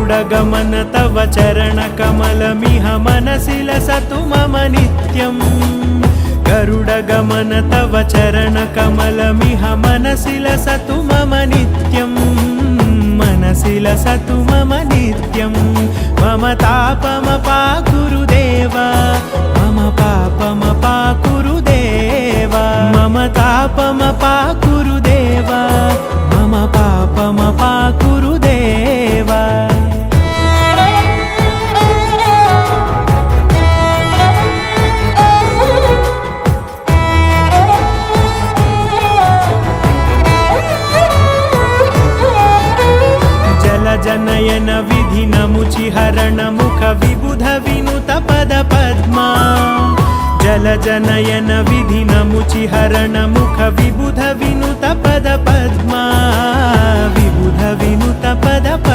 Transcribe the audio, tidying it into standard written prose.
गरुडगमन तव चरणकमलमिह मनसि लसतु मम नित्यम् गरुडगमन तव चरणकमलमिह मनसि लसतु मम नित्यम् मनसि लसतु मम नित्यम् मम तापमपाकुरुदेव मम पापमपाकुरुदेव मम तापमपाकुरुदेव मम पापमपाकुरुदेव जनयन विधिनमुचिहरण मुख विबुध विनुत पद पद्मा जलजनयन विधिनमुचिहरण मुख विबुध विनुत पद पद्मा विबुध विनुत पद